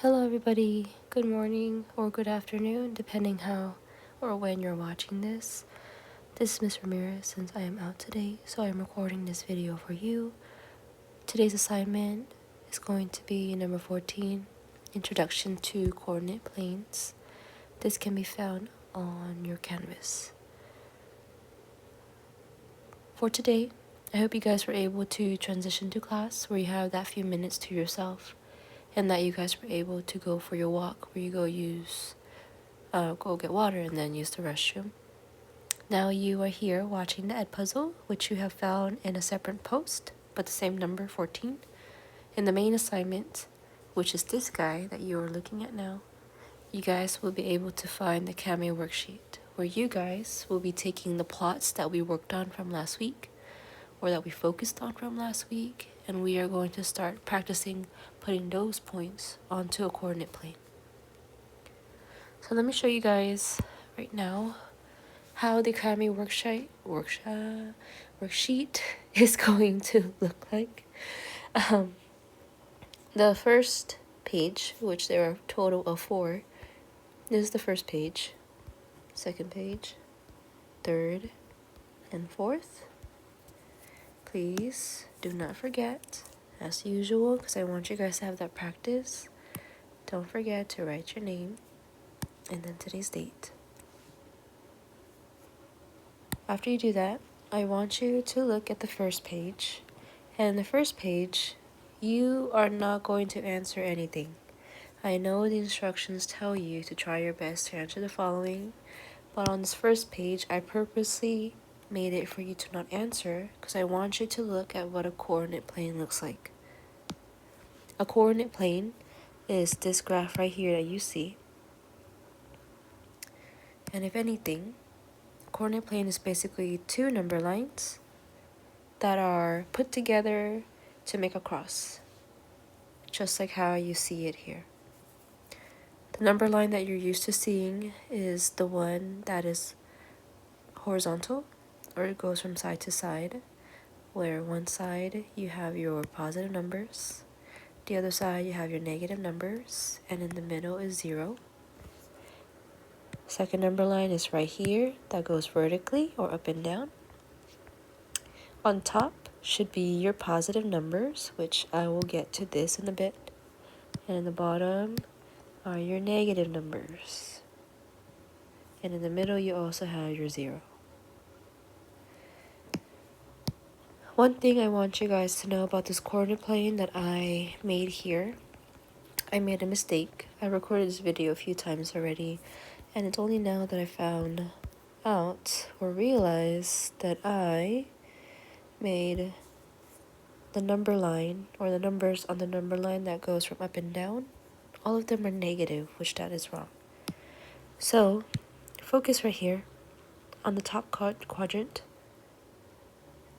Hello everybody, good morning or good afternoon, depending how or when you're watching this. This is Miss Ramirez since I am out today, so I'm recording this video for you. Today's assignment is going to be number 14, Introduction to Coordinate Planes. This can be found on your canvas. For today, I hope you guys were able to transition to class where you have that few minutes to yourself and that you guys were able to go for your walk where you go get water and then use the restroom. Now you are here watching the Ed puzzle, which you have found in a separate post, but the same number, 14. In the main assignment, which is this guy that you are looking at now, you guys will be able to find the Kame worksheet, where you guys will be taking the plots that we worked on from last week, or that we focused on from last week, and we are going to start practicing putting those points onto a coordinate plane. So let me show you guys right now how the Kame worksheet is going to look like. The first page, which there are a total of 4, this is the first page, second page, third, and fourth. Please do not forget, as usual, because I want you guys to have that practice, don't forget to write your name and then today's date. After you do that, I want you to look at the first page. And the first page, you are not going to answer anything. I know the instructions tell you to try your best to answer the following, but on this first page, I purposely made it for you to not answer because I want you to look at what a coordinate plane looks like. A coordinate plane is this graph right here that you see. And if anything, a coordinate plane is basically 2 number lines that are put together to make a cross, just like how you see it here. The number line that you're used to seeing is the one that is horizontal, or it goes from side to side, where one side you have your positive numbers, the other side you have your negative numbers, and in the middle is 0. Second number line is right here, that goes vertically or up and down. On top should be your positive numbers, which I will get to this in a bit. And in the bottom are your negative numbers. And in the middle you also have your 0. One thing I want you guys to know about this coordinate plane that I made here, I made a mistake. I recorded this video a few times already, and it's only now that I found out or realized that I made the number line, or the numbers on the number line that goes from up and down, all of them are negative, which that is wrong. So, focus right here on the top quadrant,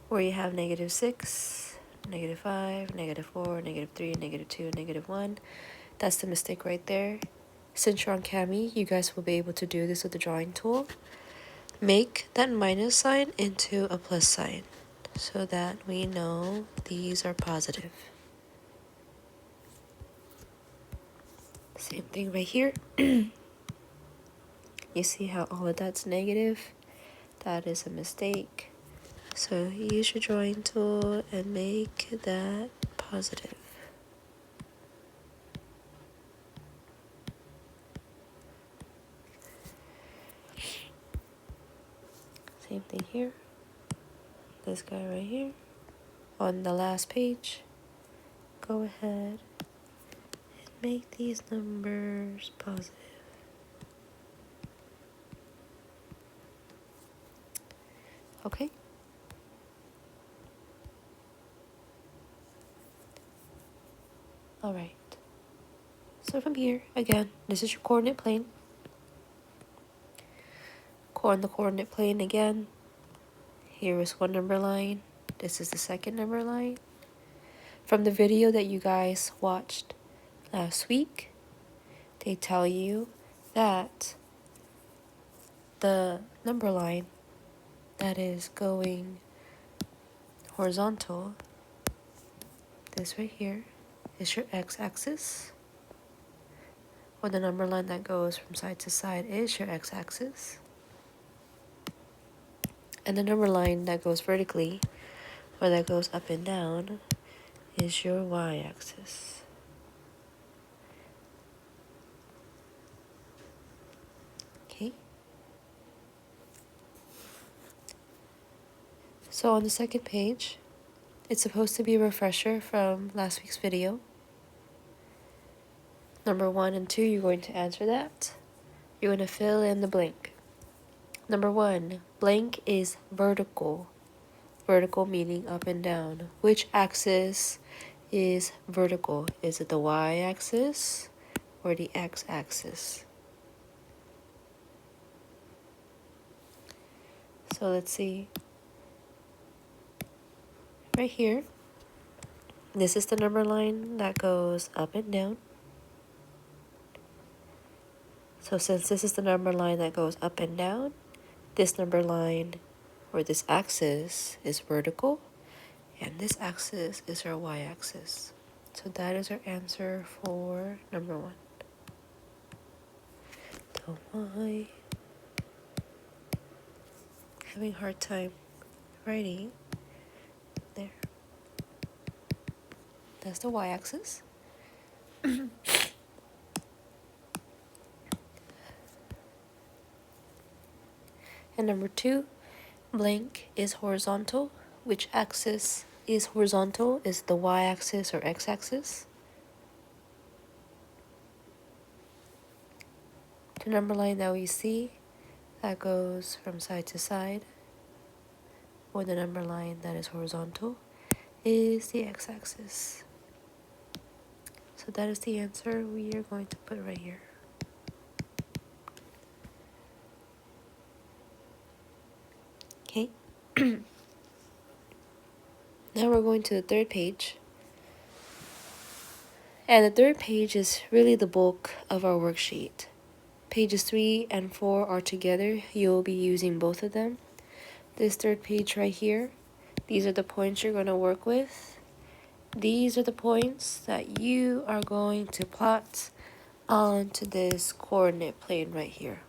where you have -6, -5, -4, -3, -2, -1. That's the mistake right there. Since you're on Kami, you guys will be able to do this with the drawing tool. Make that minus sign into a plus sign so that we know these are positive. Same thing right here. You see how all of that's negative? That is a mistake. So use your drawing tool and make that positive. Same thing here. This guy right here. On the last page, go ahead and make these numbers positive. Okay? Alright. So from here, again, this is your coordinate plane. On the coordinate plane again, here is one number line. This is the second number line. From the video that you guys watched last week, they tell you that the number line that is going horizontal, this right here, is your x-axis. or the number line that goes from side to side, is your x-axis. And the number line that goes vertically, or that goes up and down, is your y-axis. Okay. So on the second page, it's supposed to be a refresher from last week's video. Number 1 and 2, you're going to answer that. You're going to fill in the blank. Number 1, blank is vertical. Vertical meaning up and down. Which axis is vertical? Is it the y-axis or the x-axis? So let's see. Right here, this is the number line that goes up and down. So since this is the number line that goes up and down, this number line or this axis is vertical, and this axis is our y-axis. So that is our answer for number 1. The y. Having a hard time writing. There. That's the y-axis. And number 2, blank is horizontal. Which axis is horizontal? Is the y-axis or x-axis? The number line that we see that goes from side to side, or the number line that is horizontal, is the x-axis. So that is the answer we are going to put right here. Okay. Now we're going to the third page. And the third page is really the bulk of our worksheet. Pages 3 and 4 are together. You'll be using both of them. This third page right here, these are the points you're going to work with. These are the points that you are going to plot onto this coordinate plane right here.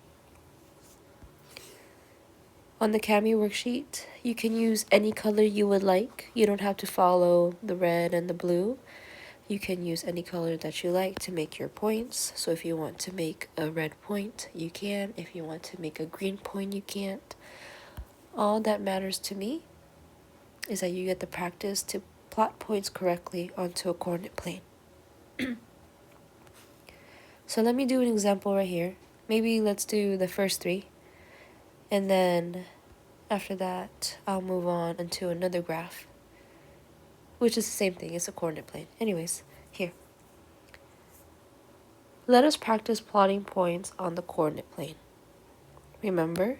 On the Cami worksheet, you can use any color you would like. You don't have to follow the red and the blue. You can use any color that you like to make your points. So if you want to make a red point, you can. If you want to make a green point, you can't. All that matters to me is that you get the practice to plot points correctly onto a coordinate plane. So let me do an example right here. Maybe let's do the first 3. And then after that, I'll move on into another graph, which is the same thing. It's a coordinate plane. Anyways, here. Let us practice plotting points on the coordinate plane. Remember,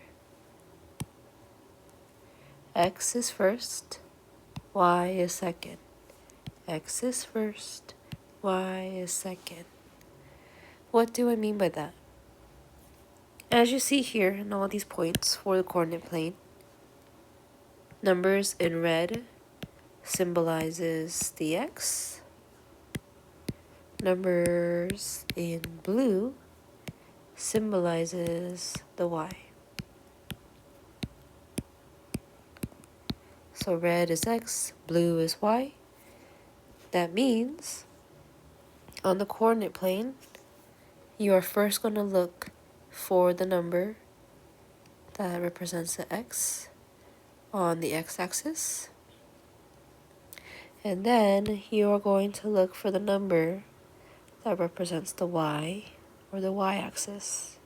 x is first, y is second. X is first, y is second. What do I mean by that? As you see here in all these points for the coordinate plane, numbers in red symbolizes the x. Numbers in blue symbolizes the y. So red is x, blue is y. That means on the coordinate plane, you are first going to look for the number that represents the x on the x-axis. And then you are going to look for the number that represents the y or the y-axis.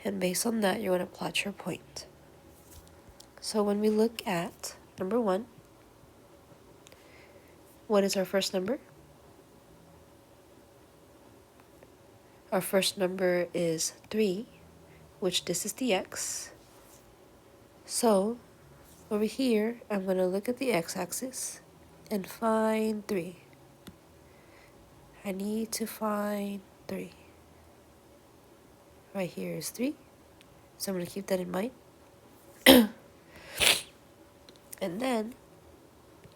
And based on that, you're going to plot your point. So when we look at number 1, what is our first number? Our first number is 3, which this is the x. So over here, I'm going to look at the x-axis and find 3. I need to find 3. Right here is 3. So I'm going to keep that in mind. And then,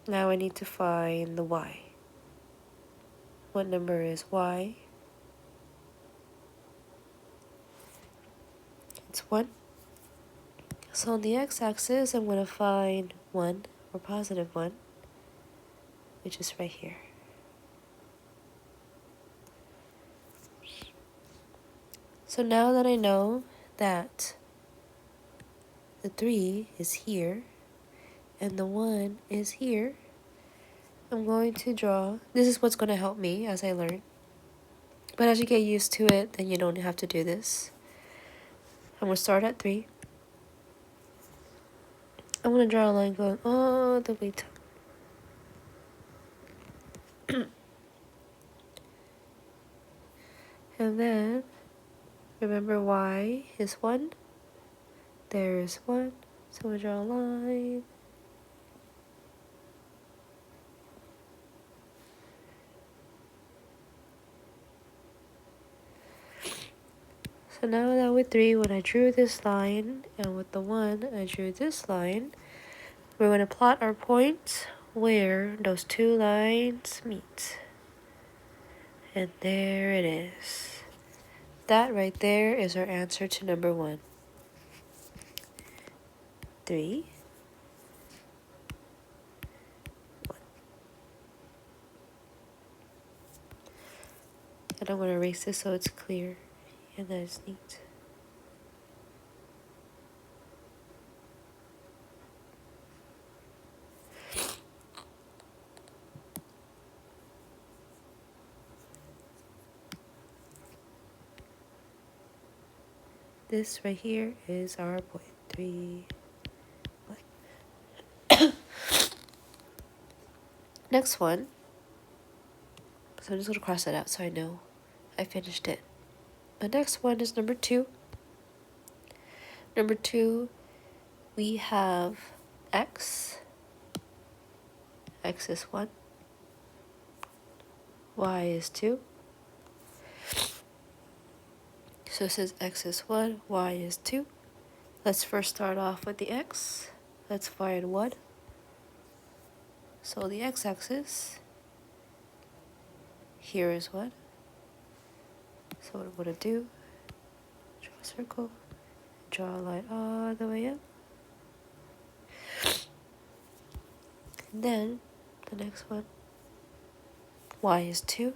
now I need to find the y. What number is y? it's 1. So on the x-axis, I'm going to find 1, or positive 1, which is right here. So now that I know that the 3 is here, and the 1 is here, I'm going to draw. This is what's going to help me as I learn. But as you get used to it, then you don't have to do this. I'm going to start at 3. I'm going to draw a line going all the way down. And then, remember y is 1. There is 1. So we draw a line. So now that with 3, when I drew this line, and with the 1, I drew this line, we're going to plot our point where those two lines meet. And there it is. That right there is our answer to number 1. 3. 1. And I'm going to erase this so it's clear. And that is neat. This right here is our point. 3, 1. Next one. So I'm just going to cross it out so I know I finished it. The next one is number 2. Number 2, we have x. X is 1. Y is 2. So it says x is 1, y is 2. Let's first start off with the x. Let's find 1. So the x-axis, here is 1. So what I'm going to do, draw a circle, draw a line all the way up. And then the next one, y is 2.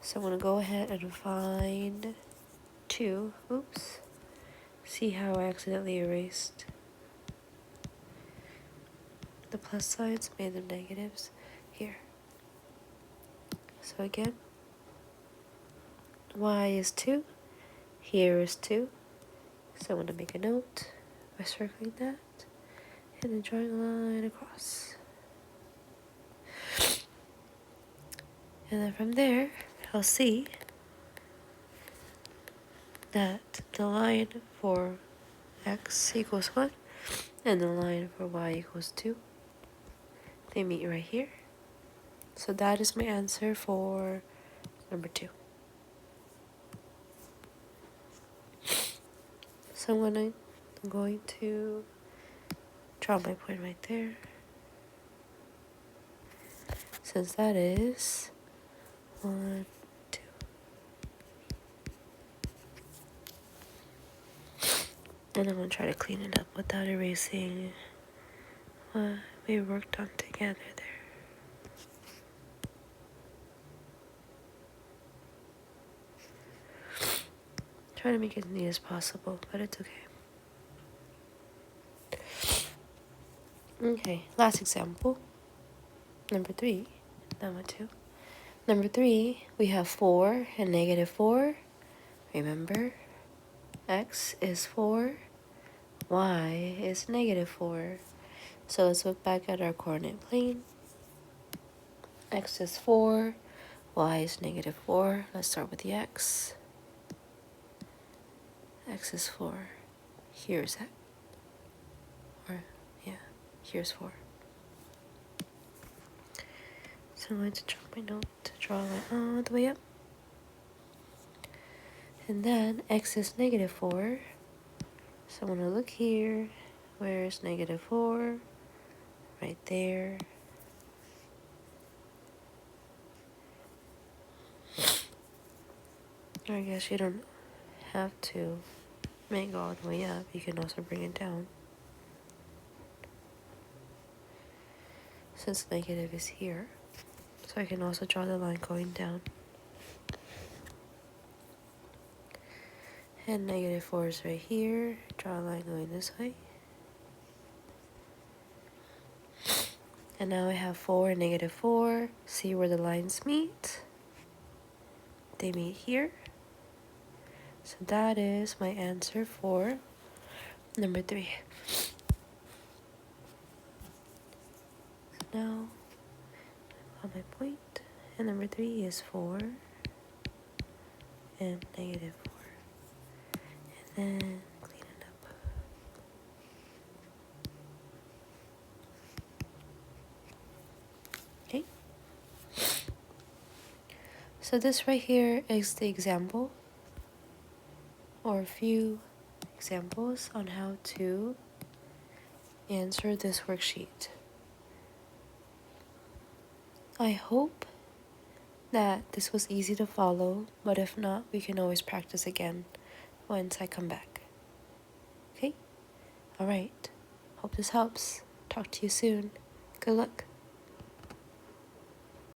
So I'm going to go ahead and find 2. Oops. See how I accidentally erased the plus signs, made them negatives here. So again, y is 2. Here is 2. So I'm going to make a note by circling that and then drawing a line across. And then from there, I'll see that the line for x equals 1 and the line for y equals 2, they meet right here. So that is my answer for number 2. So I'm going to draw my point right there, since that is 1, 2. And I'm going to try to clean it up without erasing what we worked on together there. Try to make it as neat as possible, but it's okay. Okay, last example. Number 3, number 2. Number 3, we have 4 and negative 4. Remember, x is 4, y is negative 4. So let's look back at our coordinate plane. X is 4, y is negative 4. Let's start with the x. X is 4. Here's that. Or, yeah, here's 4. So I'm going to draw my note to draw a line all the way up. And then x is negative 4. So I'm going to look here. Where is negative 4? Right there. I guess you don't have to Might go all the way up. You can also bring it down. Since negative is here, so I can also draw the line going down. And negative 4 is right here. Draw a line going this way. And now I have 4 and negative 4. See where the lines meet? They meet here. So that is my answer for number 3. So now on my point, and number 3 is 4 and negative 4. And then clean it up. Okay. So this right here is the example, or a few examples on how to answer this worksheet. I hope that this was easy to follow, but if not, we can always practice again once I come back. Okay? Alright. Hope this helps. Talk to you soon. Good luck.